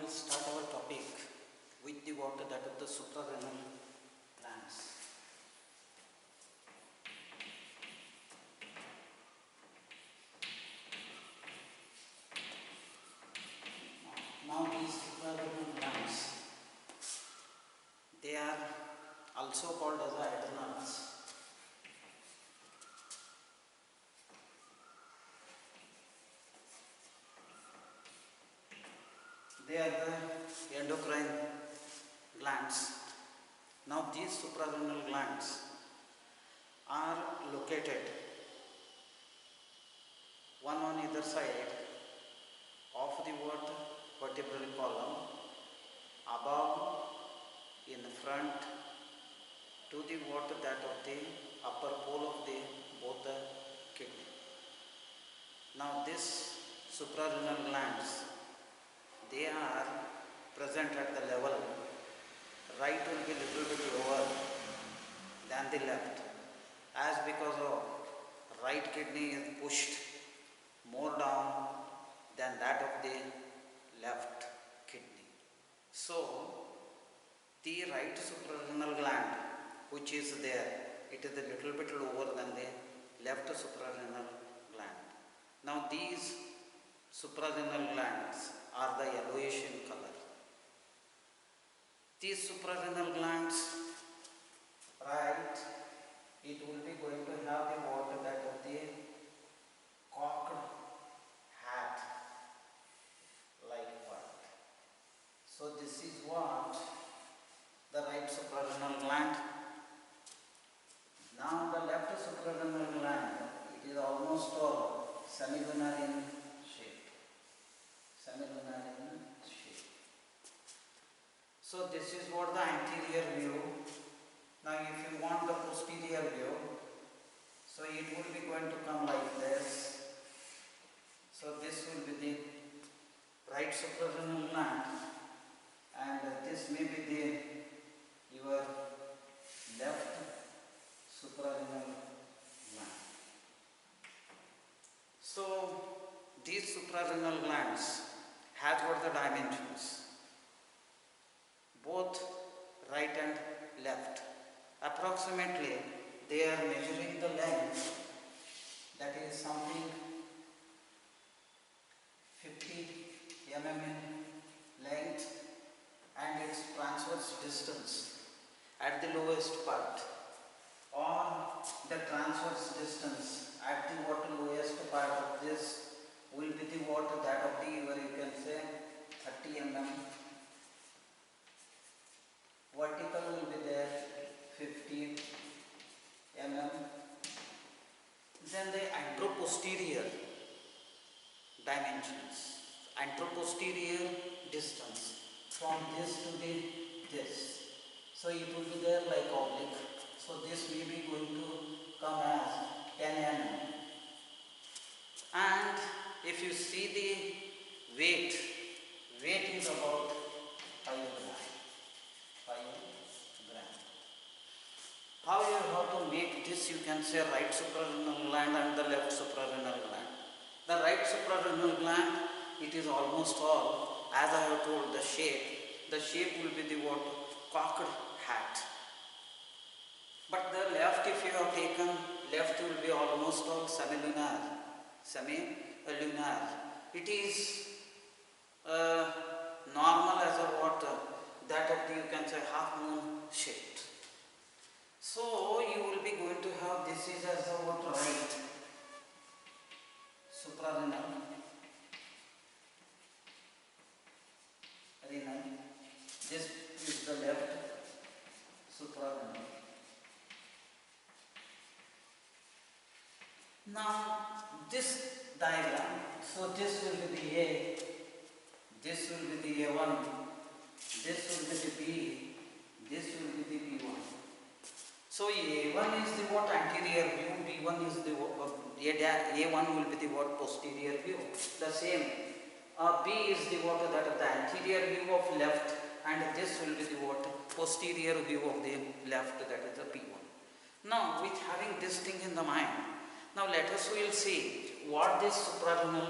will start our topic with the water that of the suprarenal glands. Now these suprarenal glands, they are also called as adrenals. They are the endocrine glands. Now these suprarenal glands are located one on either side of the vertebral column, above, in front, to the that of the upper pole of the both the kidney. Now this suprarenal glands, they are present at the level, right will be little bit lower than the left, as because of right kidney is pushed more down than that of the left kidney. So the right suprarenal gland, which is there, it is a little bit lower than the left suprarenal gland. Now these suprarenal glands are the yellowish in color. These suprarenal glands, right, it will be going to have the water that of the cocked hat like part. So this is what the right suprarenal gland. Now the left suprarenal gland, it is almost all semilunar in shape. Semilunar in shape. So this is what the anterior view. Now if you want the posterior view, so it will be going to come like this. So this will be the right suprarenal gland, and this may be your left suprarenal gland. So these suprarenal glands have got the dimensions, both right and left. Approximately they are measuring the length, that is something 50 mm in length, and its transverse distance at the lowest part, or the transverse distance at the lowest part of this will be the that of the, where you can say 30 mm. Vertical will be there 50 mm. Then the anteroposterior dimensions, anteroposterior distance from this to this. So it will be there like oblique. So this may be going to come as 10 mm. And if you see the weight is about 5 gram. 5 gram. How you have to make this? You can say right suprarenal gland and the left suprarenal gland. The right suprarenal gland, it is almost all, as I have told, the shape. The shape will be the cocked hat. But the left, if you have taken, left will be almost all semilunar. Semilunar. It is normal as a that of the, you can say, half moon shaped. So you will be going to have, this is as a right suprarenal, renal. This is the left suprarenal. Now this diagram, so this will be the A, this will be the A1, this will be the B, this will be the B1. So A1 is the anterior view, B1 is the A1 will be the posterior view. The same. B is the that of the anterior view of left, and this will be the posterior view of the left, that is the P1. Now with having this thing in the mind, now let us will see what this suprarenal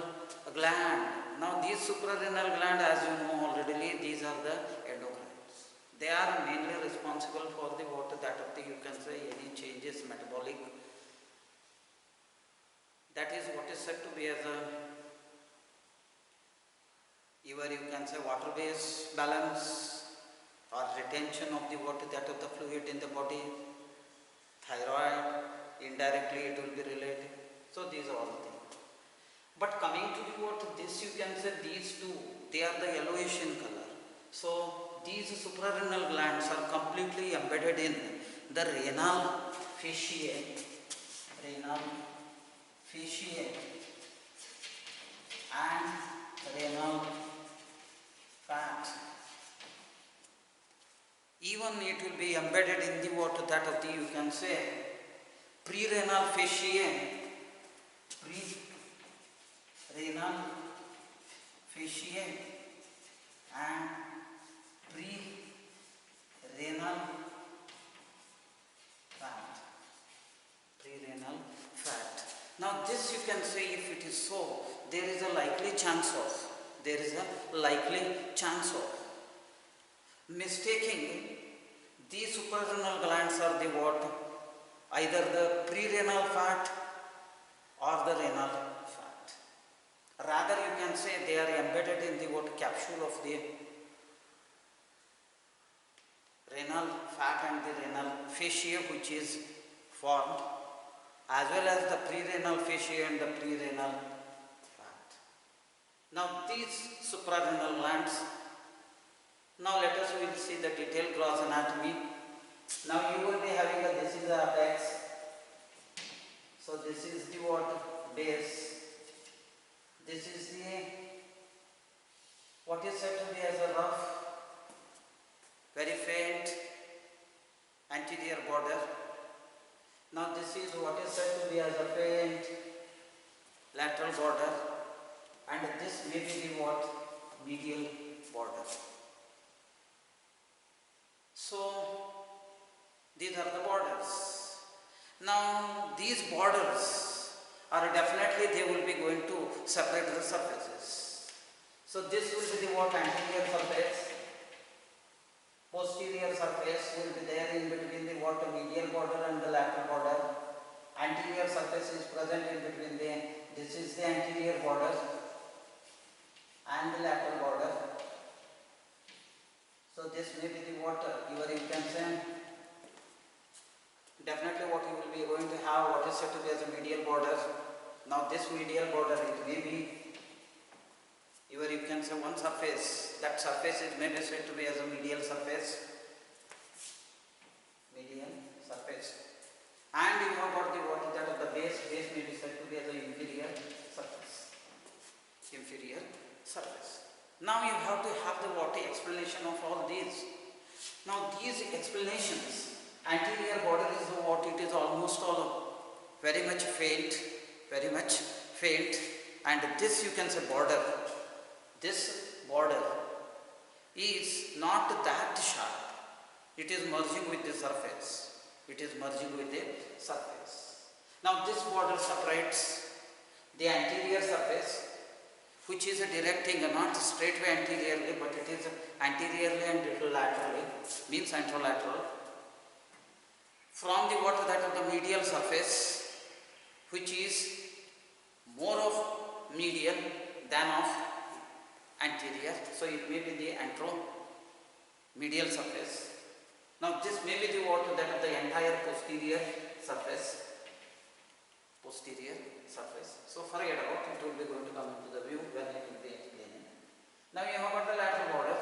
gland. Now these suprarenal gland, as you know already, these are the endocrines. They are mainly responsible for the what that of the, you can say, any changes metabolic. That is what is said to be as a, either you can say water based balance or retention of the water that of the fluid in the body. Thyroid, indirectly it will be related. So these are all the things. But coming to the what, this you can say, these two, they are the yellowish in color. So these suprarenal glands are completely embedded in the renal fasciae, and renal fat. Even it will be embedded in the water that of the, you can say, pre-renal fasciae, and pre-renal fat. Now this you can say, if it is so, there is a likely chance of mistaking these suprarenal glands are the what, either the pre-renal fat or the renal fat. Rather you can say they are embedded in the what, capsule of the renal fat and the renal fascia which is formed, as well as the pre-renal fascia and the pre-renal fat. Now these suprarenal glands, now let us will see the detailed gross anatomy. Now you will be having a, this is the apex, so this is the what, base, this is the what is said to be as a rough, very faint anterior border. Now this is what is said to be as a faint lateral border, and this may be the what, medial border. So these are the borders. Now these borders are definitely, they will be going to separate the surfaces. So this will be the what, anterior surface, posterior surface will be there in between the what, medial border and the lateral border. Anterior surface is present in between the, this is the anterior border and the lateral border. So this may be the what, you can say, definitely what you will be going to have, what is said to be as a medial border. Now this medial border, it may be, you can say, one surface, that surface is maybe said to be as a medial surface, and you have got the what, that of the base may be said to be as an inferior surface. Now you have to have the what, explanation of all these. Now these explanations, anterior border is the what, it is almost all very much faint, and this you can say border, this border is not that sharp, it is merging with the surface. Now this border separates the anterior surface, which is directing not straightway anteriorly, but it is anteriorly and little laterally, means anterolateral, from the what, that of the medial surface, which is more of medial than of anterior. So it may be the anteromedial surface. Now this may be the what, that of the entire posterior surface. So forget about it, will be going to come into the view when it will be explaining. Now you have got the lateral border.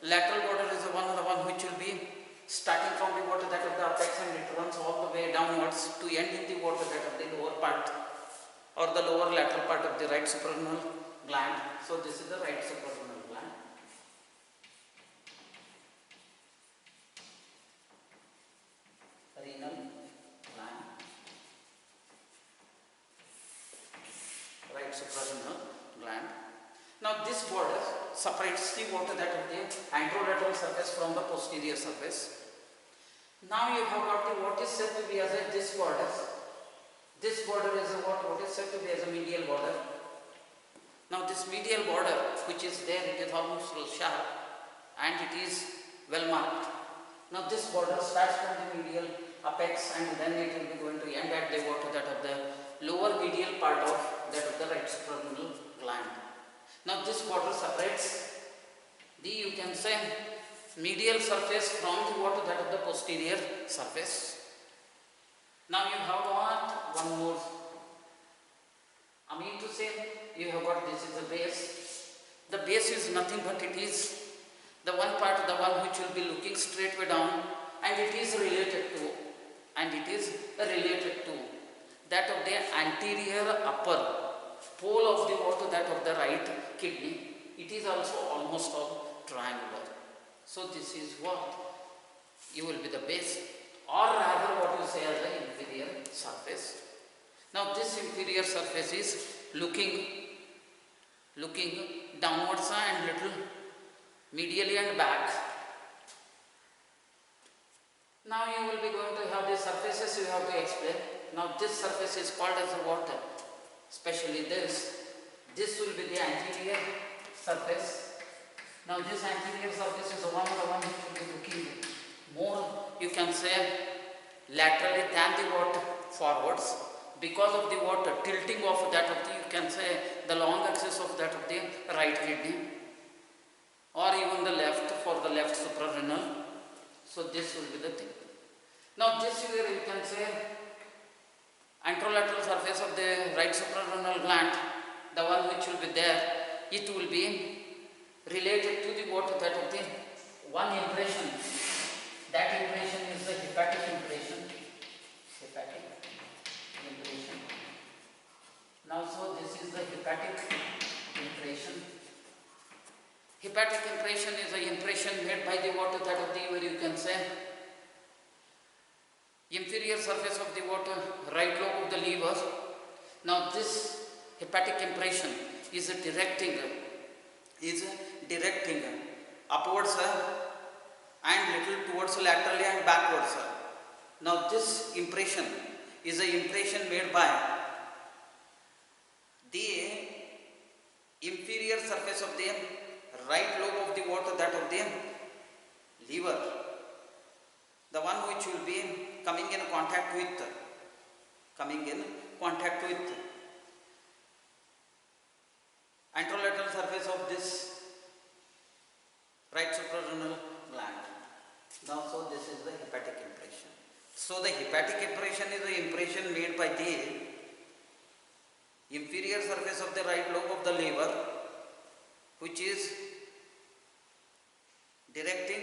Lateral border is the one which will be starting from the water, that of the apex, and it runs all the way downwards to end in the water, that of the lower part or the lower lateral part of the right suprarenal gland. So this is the right suprarenal gland. Renal gland, right suprarenal gland. Now this border separates the water, that of the anterolateral surface from the posterior surface. Now you have got the what is said to be as a this border. This border is a what is said to be as a medial this medial border which is there, it is almost sharp and it is well marked. Now this border starts from the medial apex and then it will be going to end at the what that of the lower medial part of that of the right suprarenal gland. Now this border separates the, you can say, medial surface from the what that of the posterior surface. Now you have got one more, I mean to say, you have got this is the base. The base is nothing but it is the one part, the one which will be looking straightway down, and it is related to that of the anterior upper pole of the what that of the right kidney. It is also almost all triangular. So this is what you will be the base, or rather what you say as the inferior surface. Now this inferior surface is looking downwards and little medially and back. Now you will be going to have the surfaces you have to explain. Now this surface is called as the what? Especially this will be the anterior surface. Now this anterior surface is the one which will be looking more, you can say, laterally than the what? Forwards, because of the what? Tilting of that of the, you can say, the long axis of that of the right kidney, or even the left, for the left suprarenal. So this will be the thing. Now this here you can say anterolateral surface of the right suprarenal gland, the one which will be there, it will be related to the what that of the one impression. That impression is the hepatic impression. Now so this is the hepatic impression. Hepatic impression is an impression made by the water that of the, where you can say, inferior surface of the water, right lobe of the liver. Now this hepatic impression is directing upwards and little towards laterally and backwards. Now this impression is an impression made by the inferior surface of the right lobe of the water that of the liver, the one which will be coming in contact with anterolateral surface of this right suprarenal gland. Now so this is the hepatic impression. So the hepatic impression is the impression made by the inferior surface of the right lobe of the liver, which is directing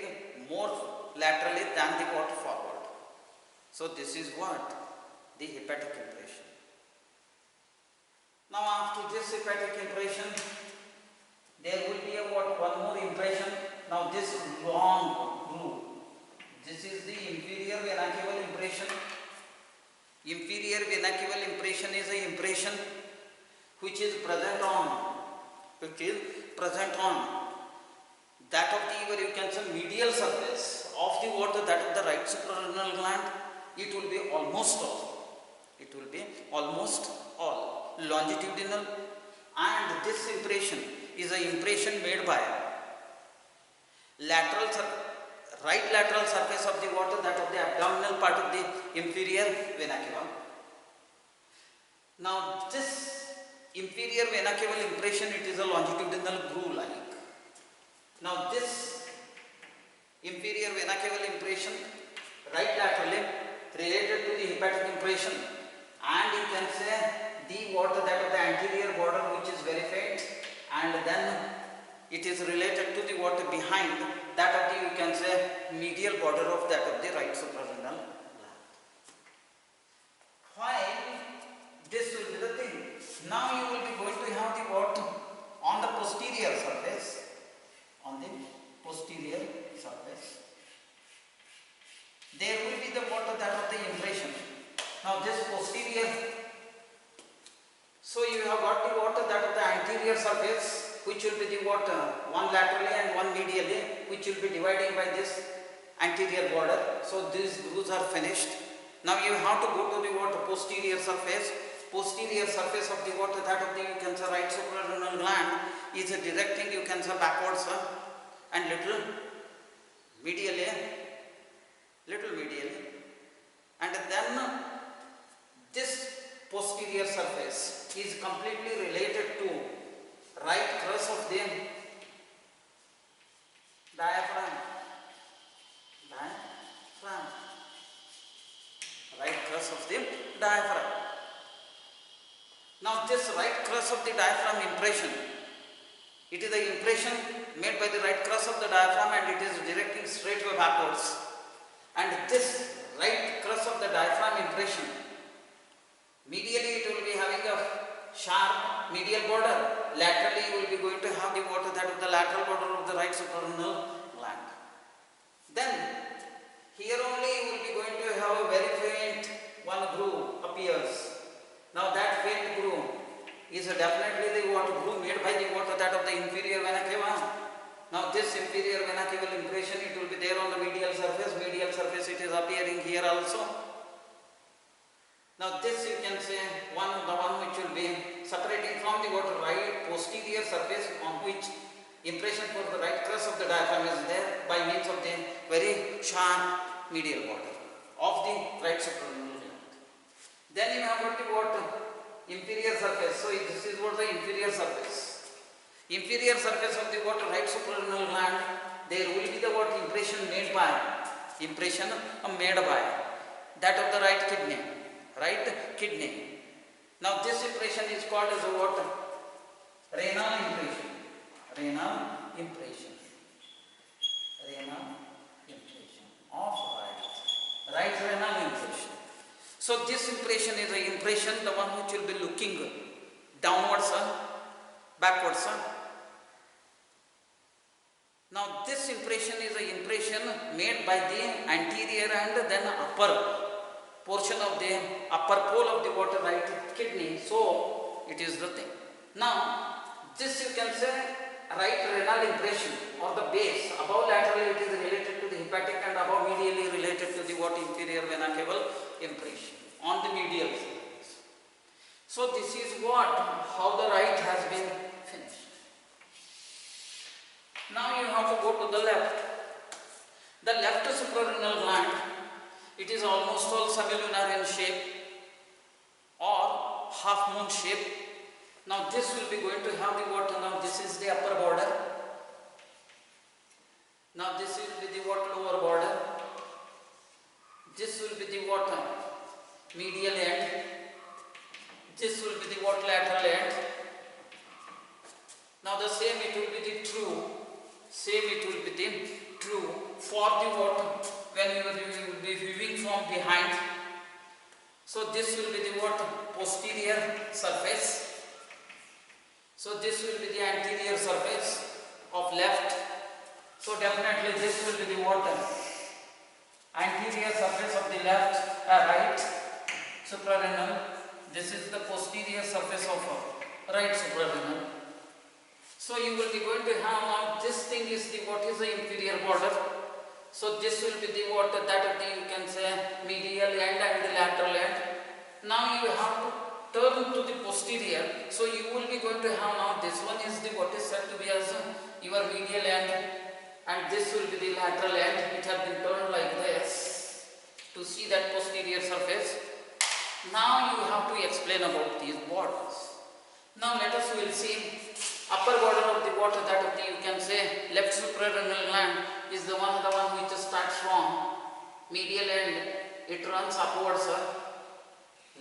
more laterally than the water forward. So this is what? The hepatic impression. Now after this hepatic impression, there will be one more impression. Now this long groove, this is the inferior vena cava impression. Inferior vena cava impression is an impression which is present on that of the, where you can say, medial surface of the water that of the right suprarenal gland. It will be almost all longitudinal, and this impression is an impression made by right lateral surface of the water that of the abdominal part of the inferior vena cava. Now this inferior vena cava impression, it is a longitudinal groove like. Now this inferior vena cava impression right laterally related to the hepatic impression, and you can say the water that of the anterior border which is very faint, and then it is related to the water behind that of the, you can say, medial border of that of the right suprarenal gland. Why this will be the thing? Now you will be going to have the water on the posterior surface. There will be the water that of the impression. Now this posterior, so you have got the water that of the anterior surface, which will be the water, one laterally and one medially, which will be dividing by this anterior border. So these grooves are finished. Now you have to go to the water posterior surface of the water that of the, you can say, right suprarenal gland is directing, you can say, backwards and little medially, and then this posterior surface is completely related to right crus of the diaphragm. Right crus of the diaphragm. Now this right crus of the diaphragm impression, it is the impression made by the right crus of the diaphragm and it is directing straightway backwards. And this right crus of the diaphragm impression, medially it will be having a sharp medial border. Laterally you will be going to have the water that is the lateral border of the right suprarenal gland. Then here only you will be going to have a very faint one groove appears. Now that faint groove is definitely the water groove made by the water that of the inferior vena cava. Now this inferior vena cava impression, it will be there on the medial surface. Medial surface it is appearing here also. Now this you can say the one which will be separating from the water right posterior surface on which impression for the right crus of the diaphragm is there by means of the very sharp medial border of the right suprarenal gland. Then you have got the water inferior surface. So this is what the inferior surface. Inferior surface of the water right suprarenal gland, there will be the what impression made by that of the right kidney. Now this impression is called as a what? Renal impression. Renal impression of right renal impression. So this impression is the impression, the one which will be looking downwards, backwards. Now this impression is the impression made by the anterior and then upper portion of the upper pole of the water right kidney. So it is the thing. Now this you can say right renal impression or the base. Above laterally it is related to the hepatic and above medially related to the what inferior vena cava impression on the medial surface. So this is what how the right has been finished. Now you have to go to the left. The left suprarenal gland, it is almost all semilunar in shape or half moon shape. Now this will be going to have the water. Now this is the upper border. Now this will be the what lower border. This will be the water medial end. This will be the what lateral end. Now the same it will be the true. For the water when you will be viewing from behind. So this will be the what posterior surface. So this will be the anterior surface of left. So definitely this will be the water anterior surface of the left, right suprarenal. This is the posterior surface of right suprarenal. So you will be going to have now this thing is the what is the inferior border. So this will be the water that of the you can say medial end and the lateral end. Now you have to turn to the posterior. So you will be going to have now this one is the what is said to be as your medial end and this will be the lateral end. It has been turned like this to see that posterior surface. Now you have to explain about these borders. Now let us will see upper border of the water that of the you can say left suprarenal gland is the one which starts from medial end. It runs upwards,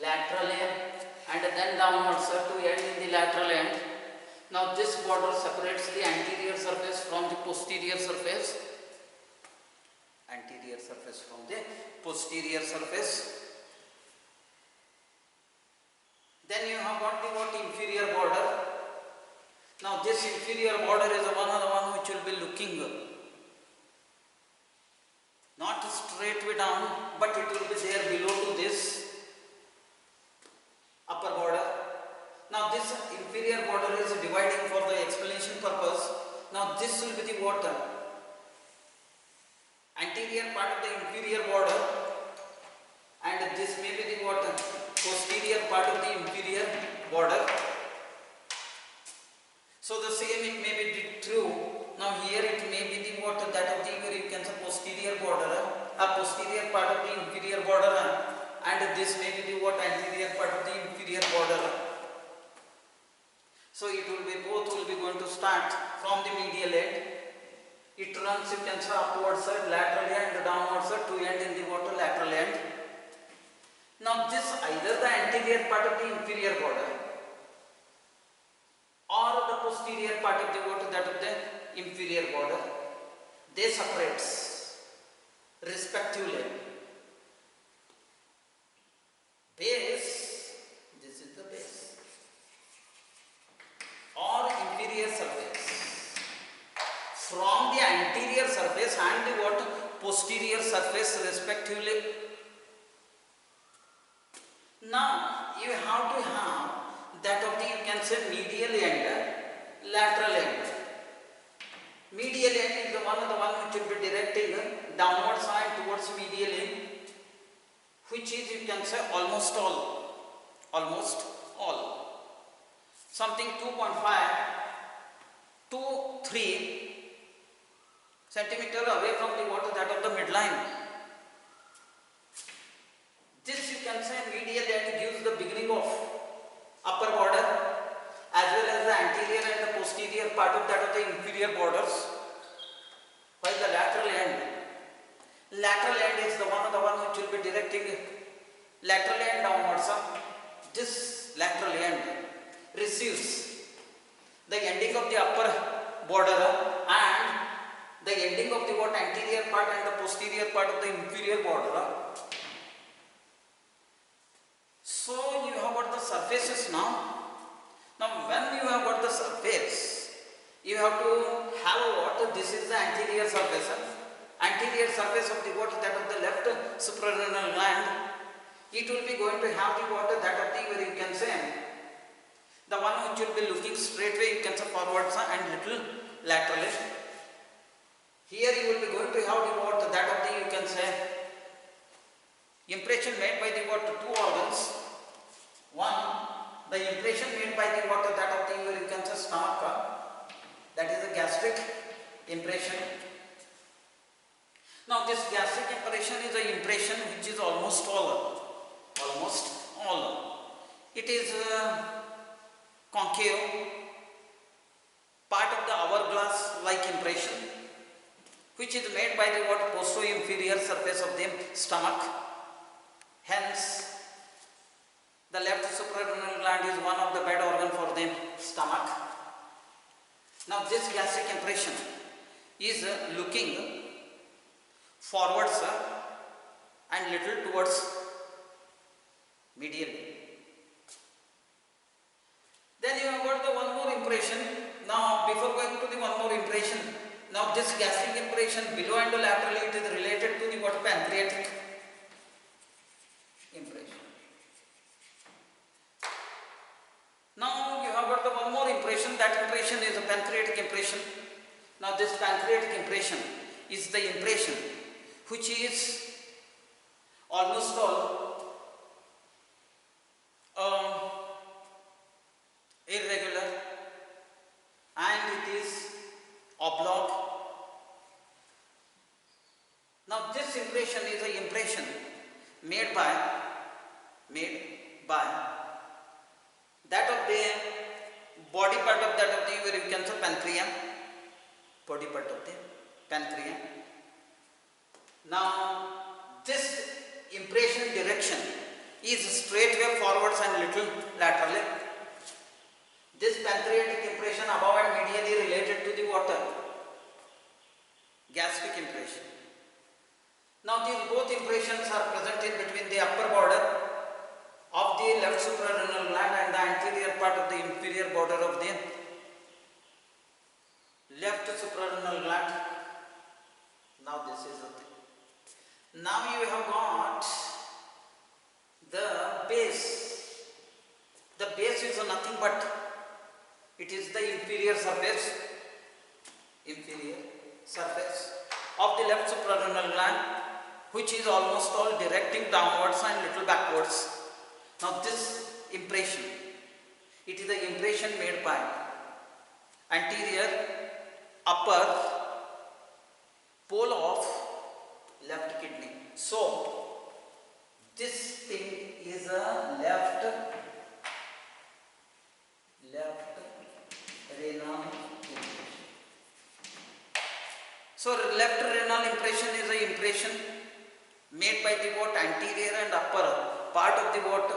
lateral end and then downwards to end in the lateral end. Now this border separates the anterior surface from the posterior surface. Anterior surface from the posterior surface. Then you have got the what inferior border. Now this inferior border is the one which will be looking not straight way down, but it will be there below to this upper border. Now this inferior border is dividing for the explanation purpose. Now this will be the water anterior part of the inferior border and this may be the water posterior part of the inferior border. So the same it may be true. Now here it may be the what that of the you can say posterior border, a posterior part of the inferior border, and this may be the what anterior part of the inferior border. So it will be both will be going to start from the medial end. It runs you can say upward side laterally and downward side to end in the what lateral end. Now this either the anterior part of the inferior border or the posterior part of the what that of the inferior border, they separates respectively. Base, this is the base or inferior surface from the anterior surface and the what posterior surface respectively. Now you have to have that of the you can say medial end, lateral end. Medial end is the one which will be directing downward side towards medial end, which is you can say almost all, something 2.5 to 3 centimeter away from the water that of the midline. This you can say medial end gives the beginning of upper border as well as the anterior and the posterior part of that of the inferior borders, while the lateral end is the one which will be directing laterally and downwards. This lateral end receives the ending of the upper border and the ending of the what anterior part and the posterior part of the inferior border. So you have got the surfaces now. Now when you have got the surface, you have to have what? This is the anterior surface. Anterior surface of the water that of the left suprarenal gland. It will be going to have the water that of the where you can say the one which will be looking straightway you can say forwards and little laterally. Here you will be going to have the water that of the you can say impression made by the water two organs. One, the impression made by the water that of the you can say stomach, that is the gastric impression. Now this gastric impression is an impression which is almost all. It is concave, part of the hourglass like impression, which is made by the what posterior surface of the stomach. Hence the left suprarenal gland is one of the bed organ for the stomach. Now this gastric impression is looking forwards and little towards medial. Then you have got the one more impression. Now before going to the one more impression, now this gastric impression below and laterally it is related to the what pancreatic impression. Now you have got the one more impression. That impression is a pancreatic impression. Now this pancreatic impression is the impression which is almost all irregular and it is oblong. Now this impression is an impression made by that of the body part of that of the where you can say pancreas, body part of the pancreas. Now this impression direction is straightway forwards and little laterally. This pancreatic impression above and medially related to the water gastric impression. Now these both impressions are present in between the upper border of the left suprarenal gland and the anterior part of the inferior border of the left suprarenal gland. Now this is the thing. Now you have got the base. The base is nothing but it is the inferior surface of the left suprarenal gland, which is almost all directing downwards and little backwards. Now this impression, it is the impression made by anterior upper pole of left kidney. So this thing is a left renal impression. So left renal impression is an impression made by the what anterior and upper part of the what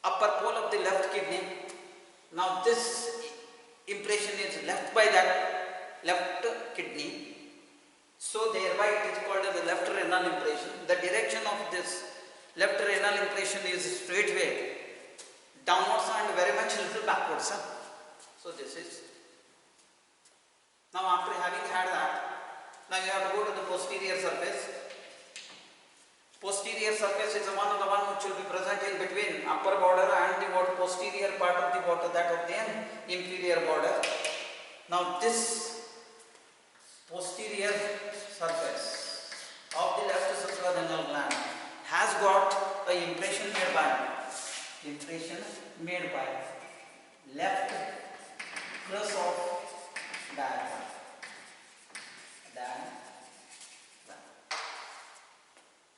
upper pole of the left kidney. Now this impression is left by that left kidney. So thereby it is called as the left renal impression. The direction of this left renal impression is straightway downwards and very much little backwards. So this is. Now after having had that, now you have to go to the posterior surface. Posterior surface is the one which will be present in between upper border and the what posterior part of the water, that of the inferior border. Now this posterior surface of the left suprarenal gland has got an impression made by left crus of diaphragm.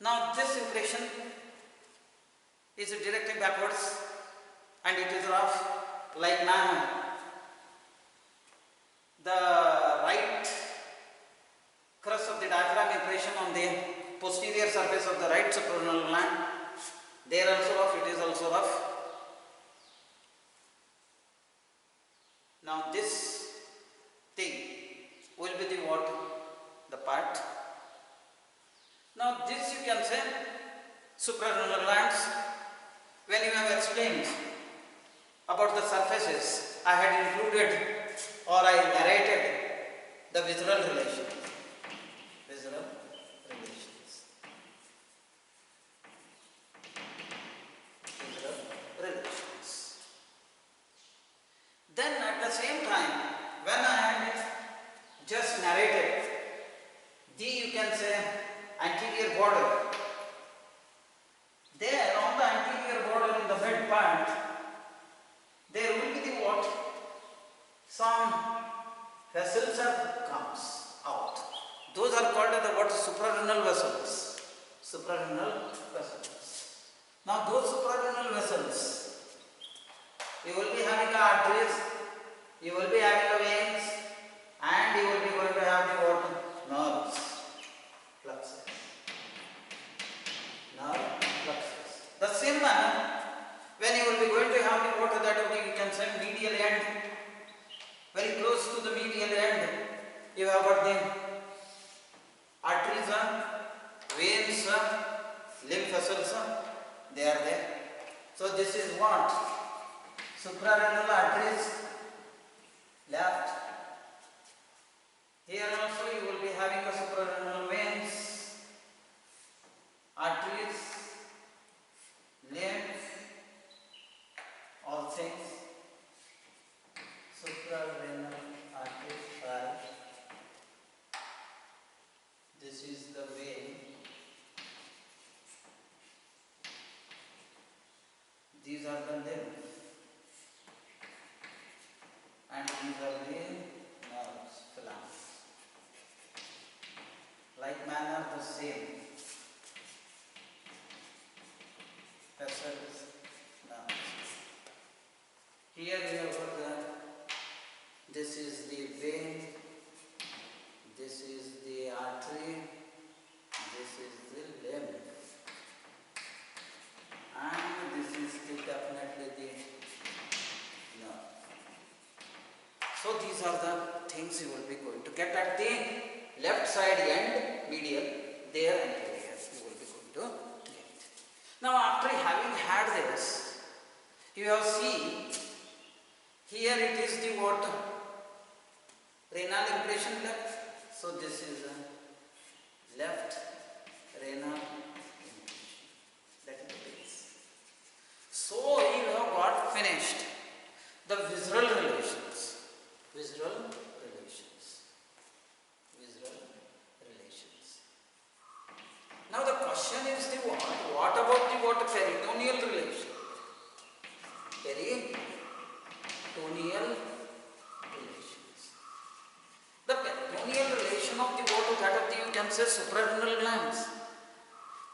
Now this impression is directed backwards and it is rough like manner. The right crus of the diaphragm impression on the posterior surface of the right suprarenal gland, there also rough, it is also rough. Now this thing will be the what? The part. Now this you can say suprarenal glands. When you have explained about the surfaces, I had included or I narrated the visceral relations. Then at the same time, when I had just narrated the, you can say, anterior border, there on the anterior border in the mid part, there will be the what? Some vessels comes out. Those are called the what? Suprarenal vessels. Suprarenal vessels. Now those suprarenal vessels, you will be having arteries, you will be having a veins, and you will be going to have the what? Nerves. Fluxes. Nerve fluxes. The same manner, when you will be going to have the water that will be, you can say medial end, very close to the medial end, you have got the arteries, veins, lymph vessels, they are there. So this is what? Suprarenal arteries, left. Here also you will be having a suprarenal veins, arteries, lymph, all things. Suprarenal arteries, right. This is the vein. These are the lymph. And these are the nerves, phalanx. Like manner the same. Vessels, nerves. Here you have got this is the vein, this is the artery, this is the lymph, and this is definitely the nerve. So these are the things you will be going to get at the left side end, medial, there and here you will be going to get. Now after having had this, you have seen here it is the what? Renal impression left. So this is a left renal impression. That is the base. So you have got finished the visceral relations. Visceral relations. Visceral relations. Now the question is the what? What about the what? Peritoneal relation. Peritoneal relation. says suprarenal glands.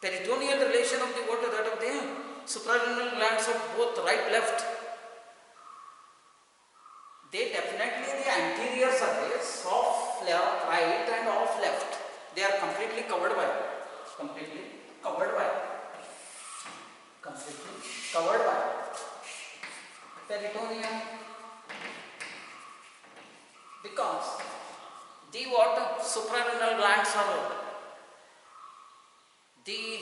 Peritoneal relation of the water, that of the suprarenal glands of both right, left. They definitely the anterior surface of left, right and of left. They are completely covered by peritoneum, because the what suprarenal glands are the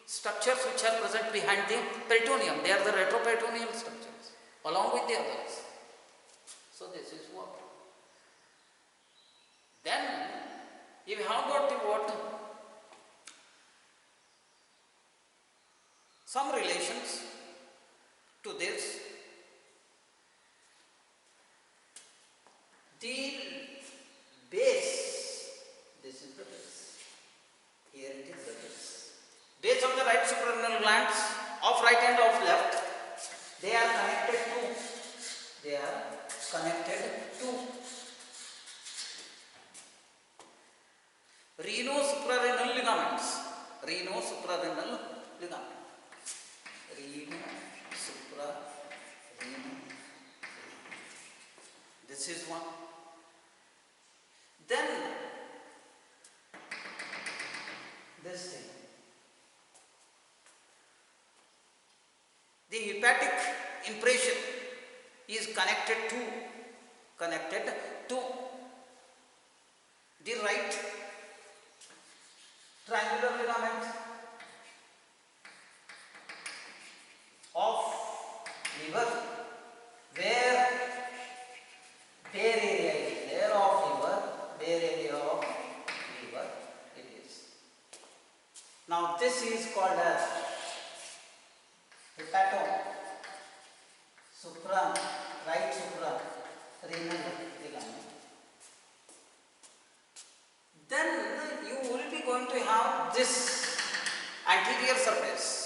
structures which are present behind the peritoneum. They are the retroperitoneal structures along with the others. So this is what. Then if you have got the what some relations to this, the base, this is the base, here it is the base of the right suprarenal glands of right and of left, they are connected to reno-suprarenal ligaments. Reno-suprarenal ligament. This is one. Then this thing. The hepatic impression is connected to the right triangular ligament of liver, where bare area is there of liver, bare area of liver it is. Now this is called as hepato supra, right supra renal ligament. Then you will be going to have this anterior surface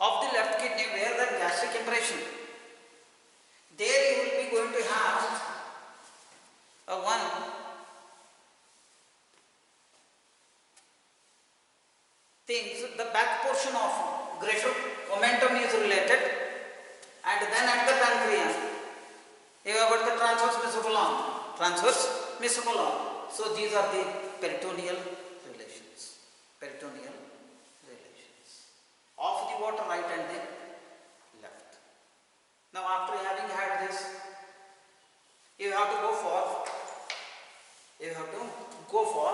of the left kidney, where the gastric impression. There you will be going to have a one things, the back portion of greater momentum is related, and then at the pancreas you have got the transverse mesocolon. So these are the peritoneal relations of the water right and the left. Now after having had this, you have to go for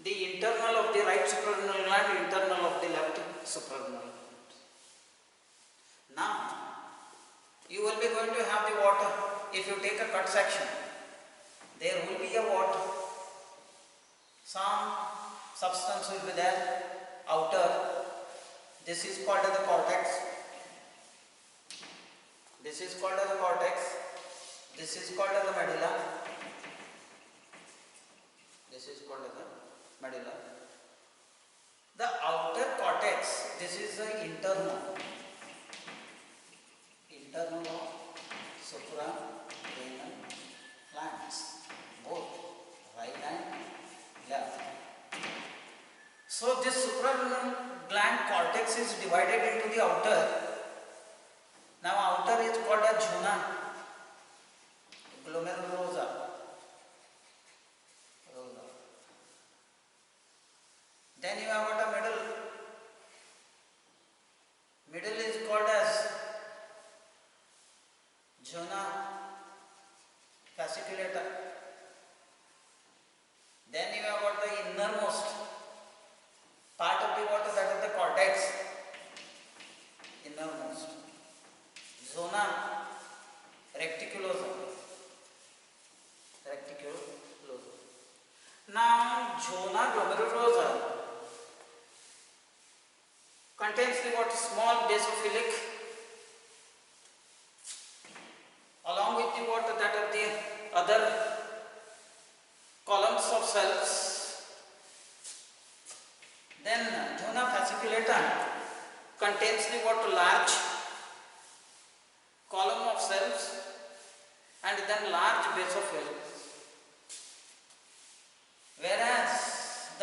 the internal of the right suprarenal gland, internal of the left suprarenal gland. Now you will be going to have the water. If you take a cut section, there will be a water, some substance will be there outer. This is called as the cortex. This is called as the cortex. This is called as the medulla. This is called as the medulla. The outer cortex, this is the internal of suprarenal glands, both right and left. So this suprarenal gland cortex is divided into the outer. Now outer is called as zona, glomerulosa. Then you have got a middle. Middle is called as zona fasciculata. Then you have got the innermost part of the water, that is the cortex, innermost. Zona reticulosa. Now zona glomerulosa contains the what small basophilic along with the water that of the other columns of cells. Then zona fasciculata contains the what large column of cells and then large basophil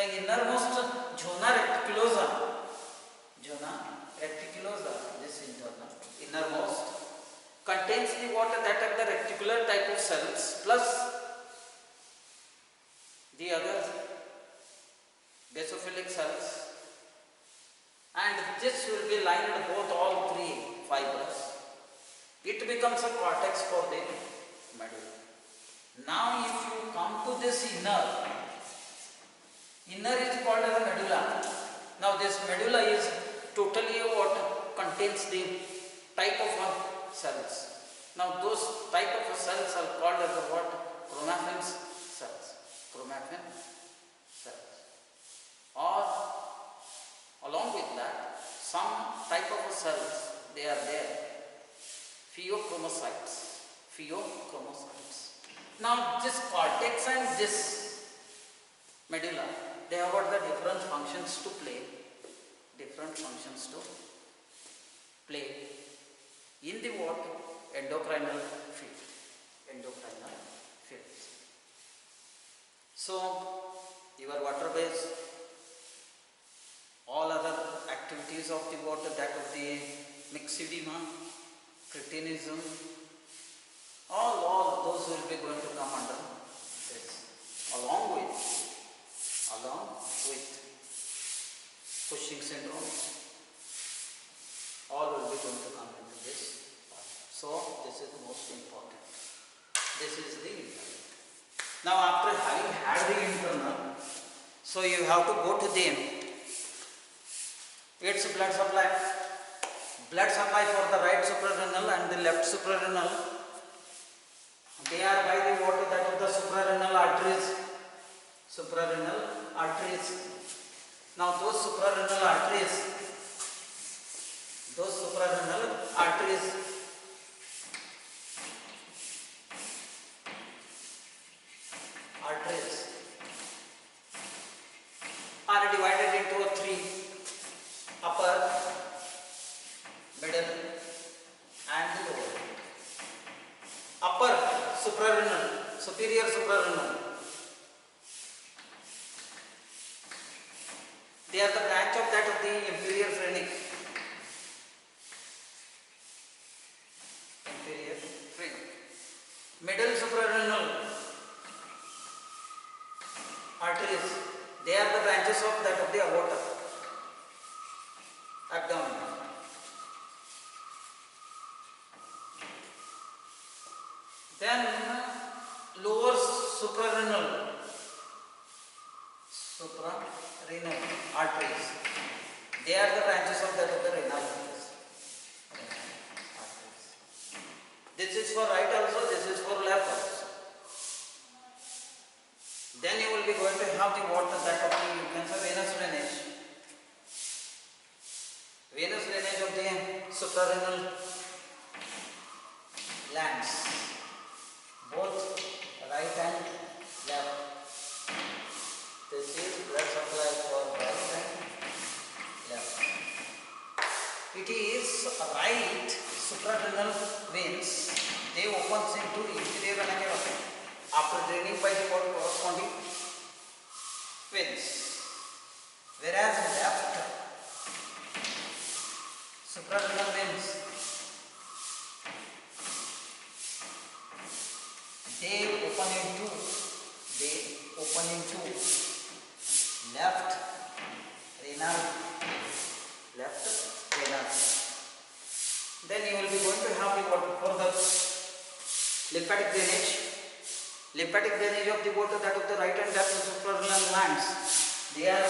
The innermost zona reticulosa, this internal, innermost, contains the water that are the reticular type of cells plus the other basophilic cells, and this will be lined both all three fibers. It becomes a cortex for the medulla. Now if you come to this inner is called as a medulla. Now this medulla is totally what contains the type of cells. Now those type of cells are called as the what? Chromaffin cells. Chromaffin cells. Or along with that, some type of cells, they are there. Pheochromocytes. Now this cortex and this medulla, they have got the different functions to play. In the what? Endocrinal field. So your water base, all other activities of the water, that of the myxedema, cretinism, all those will be going to come under this, along with Cushing syndrome, all will be going to come into this part. So this is most important. This is the internal. Now after having had the internal, so you have to go to them. Its blood supply. Blood supply for the right suprarenal and the left suprarenal. They are by the water that of the suprarenal arteries. Now those suprarenal arteries are divided into three: upper, middle and the lower. Upper suprarenal, superior suprarenal, they are the branch of that of the inferior phrenic. Middle suprarenal arteries, they are the branches of that of the aorta, abdomen. Then lower suprarenal arteries, they are the branches of that of the renal arteries. This is for right also, this is for left also. Then you will be going to have the water that of the, you can say, venous drainage of the suprarenal glands, both right and left. This is blood supply for right and left. It is right suprarenal veins, they opens into inferior vena cava after draining by the corresponding veins. Whereas left suprarenal veins, they open into left renal. Then you will be going to have the water for the lymphatic drainage of the water that of the right and left suprarenal glands. They are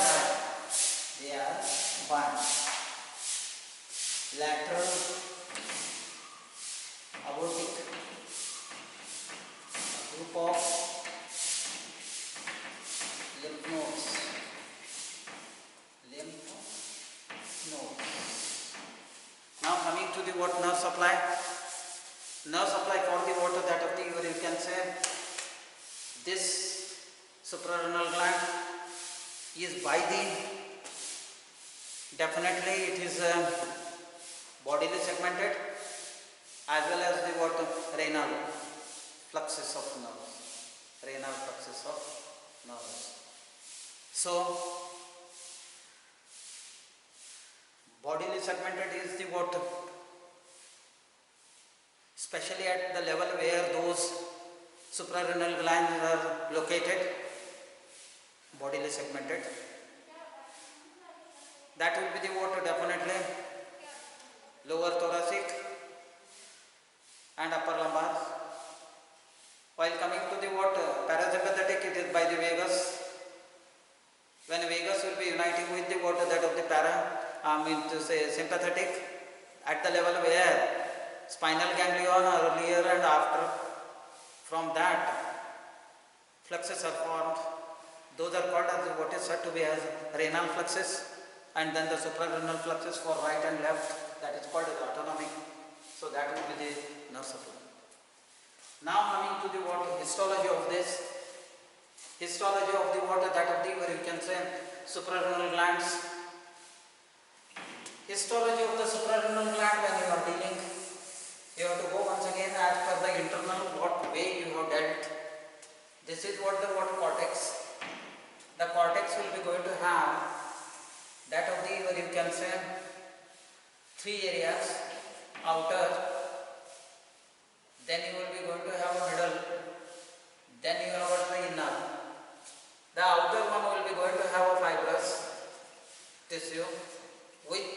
one lateral aortic, a group of lymph nodes. Now coming to the what nerve supply. Nerve supply for the water that of the, you can say, this suprarenal gland is by the, definitely it is bodily segmented, as well as the what renal plexus of nerves. So bodily segmented is the what, especially at the level where those suprarenal glands are located, bodily segmented. That will be the what, definitely lower thoracic and upper lumbar. While coming to the what, parasympathetic, it is by the vagus. When vagus will be uniting with the what, that of the to say sympathetic, at the level where spinal ganglion earlier and after, from that fluxes are formed. Those are called as what is said to be as renal fluxes, and then the suprarenal fluxes for right and left, that is called as autonomic. So that will be the nerve supply. Now coming to the what, histology of this. Histology of the what, that of the, where you can say suprarenal glands. Histology of the suprarenal gland, when you are dealing, you have to go once again as per the internal what way you have dealt. This is what the what, cortex. The cortex will be going to have that of the, where you can say three areas: outer, then you will be going to have a middle, then you have the inner. The outer one will be going to have a fibrous tissue with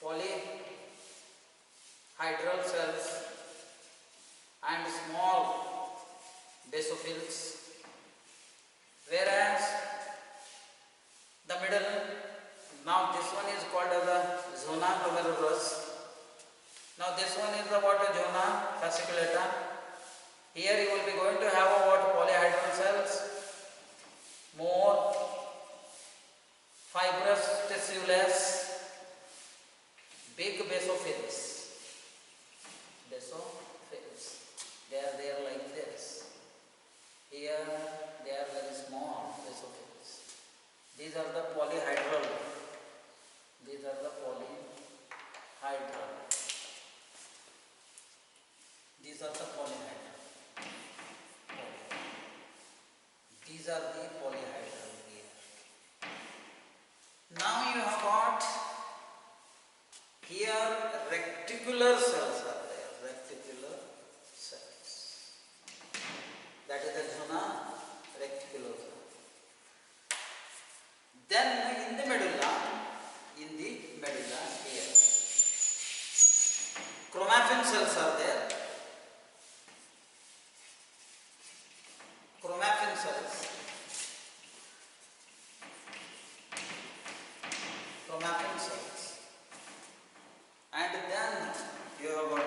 polyhedral cells and small basophils, whereas the middle, now this one is called as a zona glomerulus. Now this one is the what, zona fasciculata. Here you will be going to have a what, polyhedral cells, more fibrous tissue less, big basophils. Basophils. They are there like this. Here they are very small basophils. These are the polyhedral. These are the polyhedral. These are the polyhedral. These are the polyhedral here. Now you have got here reticular cells are there. Reticular cells. That is the zona reticular cell. Then in the medulla here, chromaffin cells are there. Chromaffin cells. Chromaffin cells. And then you have got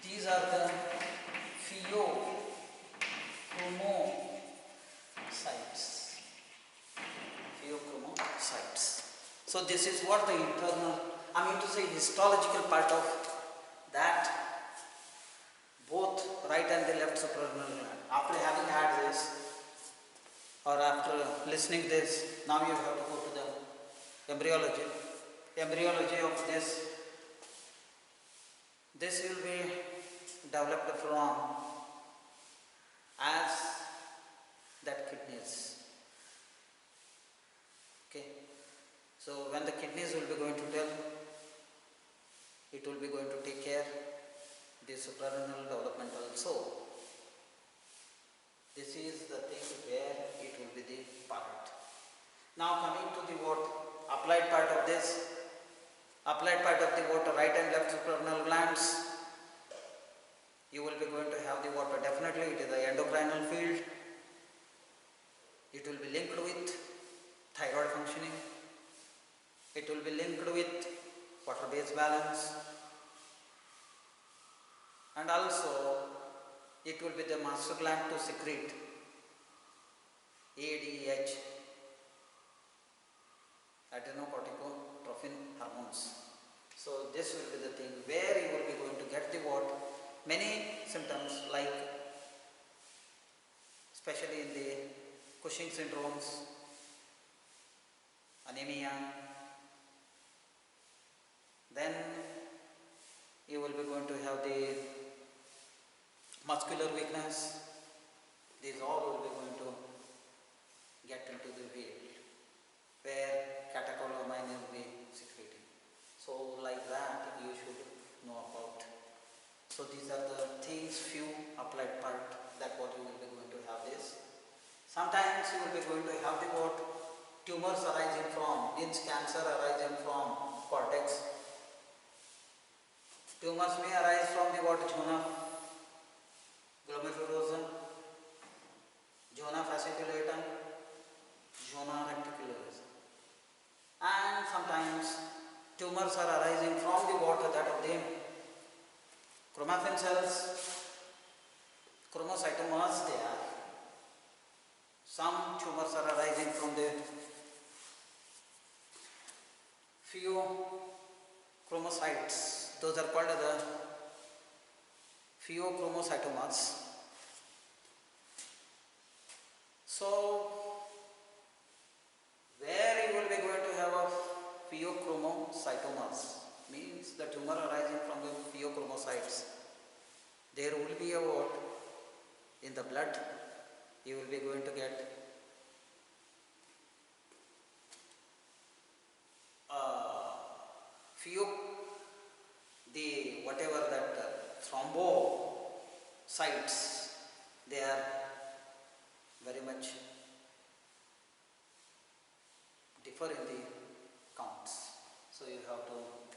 these are the pheochromocytes. Pheochromocytes. So this is what the internal, to say histological part of that, both right and the left suprarenal gland. After having had this, or after listening this, now you have to go to the embryology. Embryology of this. This will be developed from as that kidneys. Okay. So when the kidneys will be going to tell, it will be going to take care the suprarenal development also. This is the thing where it will be the part. Now coming to the what, applied part of this. Applied part of the what, right and left suprarenal glands. You will be going to have the water. Definitely it is the endocrinal field. It will be linked with thyroid functioning. It will be linked with water-based balance. And also it will be the master gland to secrete ADH, adrenocorticotrophin hormones. So this will be the thing where you will be going to get the what, many symptoms like, especially in the Cushing syndromes, anemia, then you will be going to have the muscular weakness, Sometimes you will be going to have the what tumors arising from, means cancer arising from cortex. Tumors may arise from the what zona glomerulosa, zona fasciculatum, zona reticularis. And sometimes tumors are arising from the water that of the chromaffin cells, chromocytomas they are. Some tumors are arising from the pheochromocytes. Those are called the pheochromocytomas. So, where you will be going to have a pheochromocytomas, means the tumor arising from the pheochromocytes. There will be a what? In the blood, you will be going to get the whatever that thrombocytes, they are very much differ in the counts. So you have to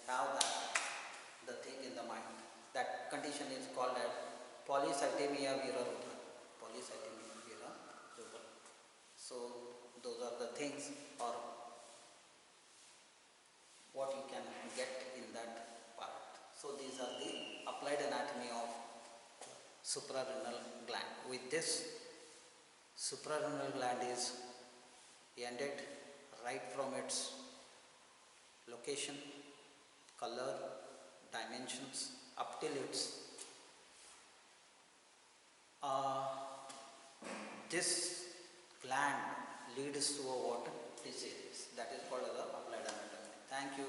have the thing in the mind. That condition is called as polycythemia vera rubra. Polycythemia vera rubra. So those are the things or what you can get in that part. So these are the applied anatomy of suprarenal gland. With this, suprarenal gland is ended right from its location, color, dimensions up till its this gland leads to a what disease, that is called as the applied anatomy. Thank you.